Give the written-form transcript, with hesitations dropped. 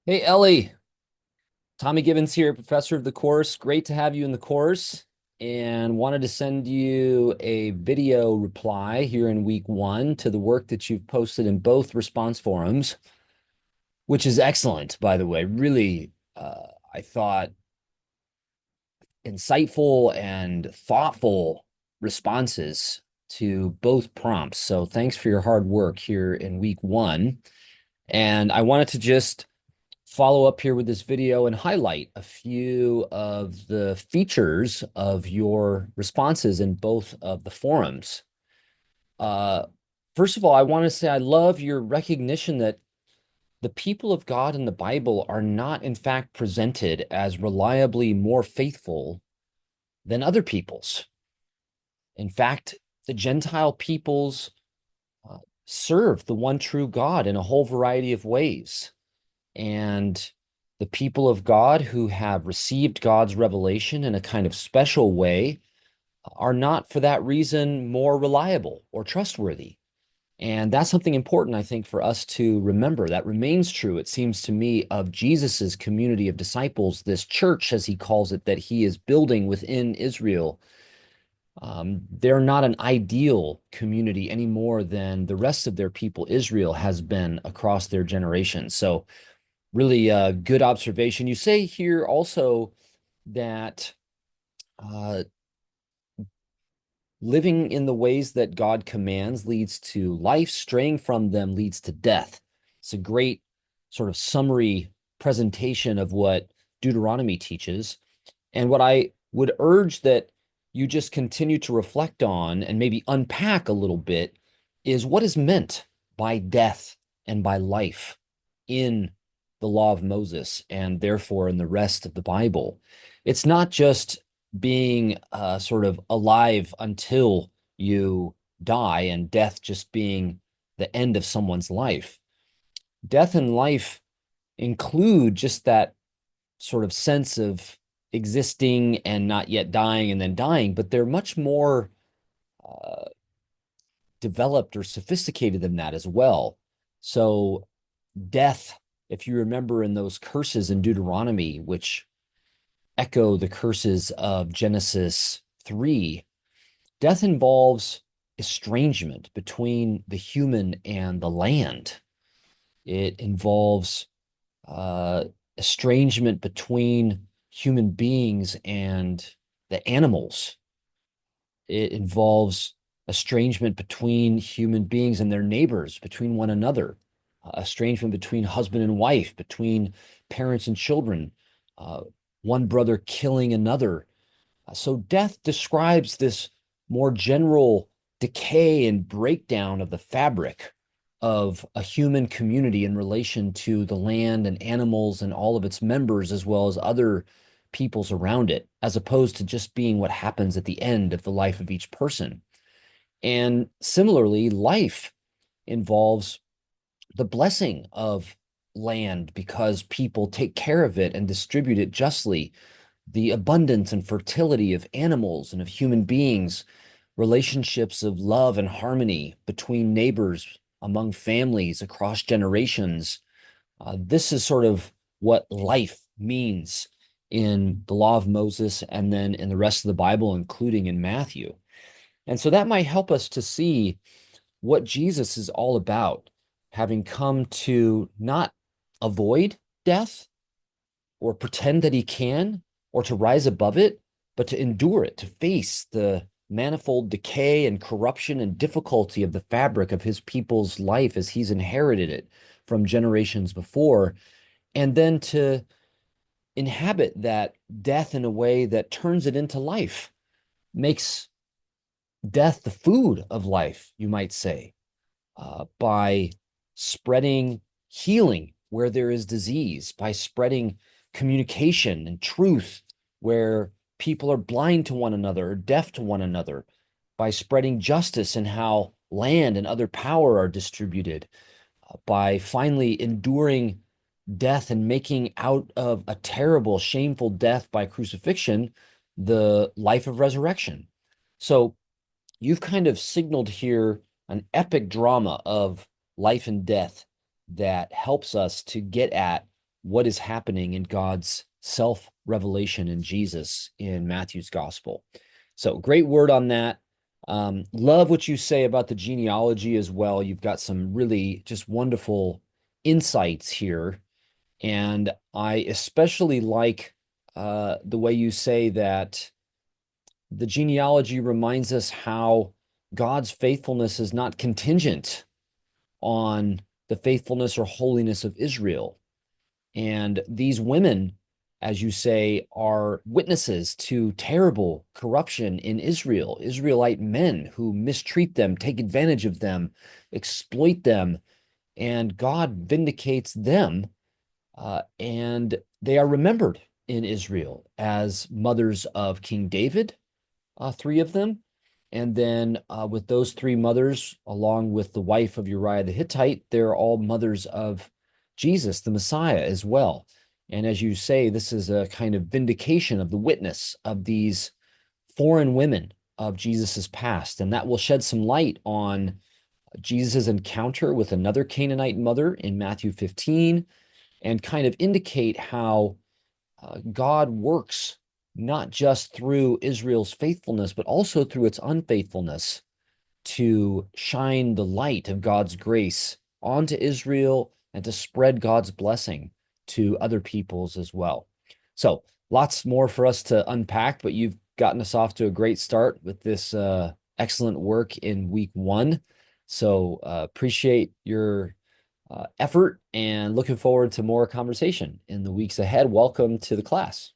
Hey, Ellie, Tommy Gibbons here, professor of the course. Great to have you in the course and wanted to send you a video reply here in week one to the work that you've posted in both response forums, which is excellent, by the way. Really, I thought insightful and thoughtful responses to both prompts. So thanks for your hard work here in week one. And I wanted to just follow up here with this video and highlight a few of the features of your responses in both of the forums. Uh, First of all, I want to say I love your recognition that the people of God in the Bible are not, in fact, presented as reliably more faithful than other peoples. In fact, the Gentile peoples uh, serve the one true God in a whole variety of ways. And the people of God who have received God's revelation in a kind of special way are not, for that reason, more reliable or trustworthy. And that's something important, I think, for us to remember. That remains true, it seems to me, of Jesus's community of disciples, this church, as he calls it, that he is building within Israel. They're not an ideal community any more than the rest of their people, Israel, has been across their generations. So really good observation. You say here also that uh, living in the ways that God commands leads to life, straying from them leads to death. It's a great sort of summary presentation of what Deuteronomy teaches. And what I would urge that you just continue to reflect on and maybe unpack a little bit is what is meant by death and by life in the law of Moses and therefore in the rest of the Bible. It's not just being sort of alive until you die and death just being the end of someone's life. Death and life include just that sort of sense of existing and not yet dying and then dying, but they're much more uh, developed or sophisticated than that as well. So, death, if you remember in those curses in Deuteronomy, which echo the curses of Genesis 3, death involves estrangement between the human and the land. It involves uh, estrangement between human beings and the animals. It involves estrangement between human beings and their neighbors, between one another, estrangement between husband and wife, between parents and children, uh, one brother killing another. So death describes this more general decay and breakdown of the fabric of a human community in relation to the land and animals and all of its members, as well as other peoples around it, as opposed to just being what happens at the end of the life of each person. And similarly, life involves the blessing of land because people take care of it and distribute it justly, the abundance and fertility of animals and of human beings, relationships of love and harmony between neighbors, among families, across generations. This is sort of what life means in the law of Moses and then in the rest of the Bible, including in Matthew. And so that might help us to see what Jesus is all about, having come to not avoid death or pretend that he can or to rise above it, but to endure it, to face the manifold decay and corruption and difficulty of the fabric of his people's life as he's inherited it from generations before, and then to inhabit that death in a way that turns it into life, makes death the food of life, you might say, by spreading healing where there is disease, by spreading communication and truth where people are blind to one another or deaf to one another, by spreading justice in how land and other power are distributed, by finally enduring death and making out of a terrible, shameful death by crucifixion the life of resurrection. So you've kind of signaled here an epic drama of life and death that helps us to get at what is happening in God's self-revelation in Jesus in Matthew's gospel. So great word on that. Love what you say about the genealogy as well. You've got some really just wonderful insights here. And I especially like the way you say that the genealogy reminds us how God's faithfulness is not contingent on the faithfulness or holiness of Israel. And these women, as you say, are witnesses to terrible corruption in Israel, Israelite men who mistreat them, take advantage of them, exploit them, and God vindicates them. And they are remembered in Israel as mothers of King David, three of them. And then with those three mothers, along with the wife of Uriah the Hittite, they're all mothers of Jesus, the Messiah, as well. And as you say, this is a kind of vindication of the witness of these foreign women of Jesus's past. And that will shed some light on Jesus's encounter with another Canaanite mother in Matthew 15 and kind of indicate how God works not just through Israel's faithfulness, but also through its unfaithfulness to shine the light of God's grace onto Israel and to spread God's blessing to other peoples as well. So lots more for us to unpack, but you've gotten us off to a great start with this excellent work in week 1. So appreciate your effort and looking forward to more conversation in the weeks ahead. Welcome to the class.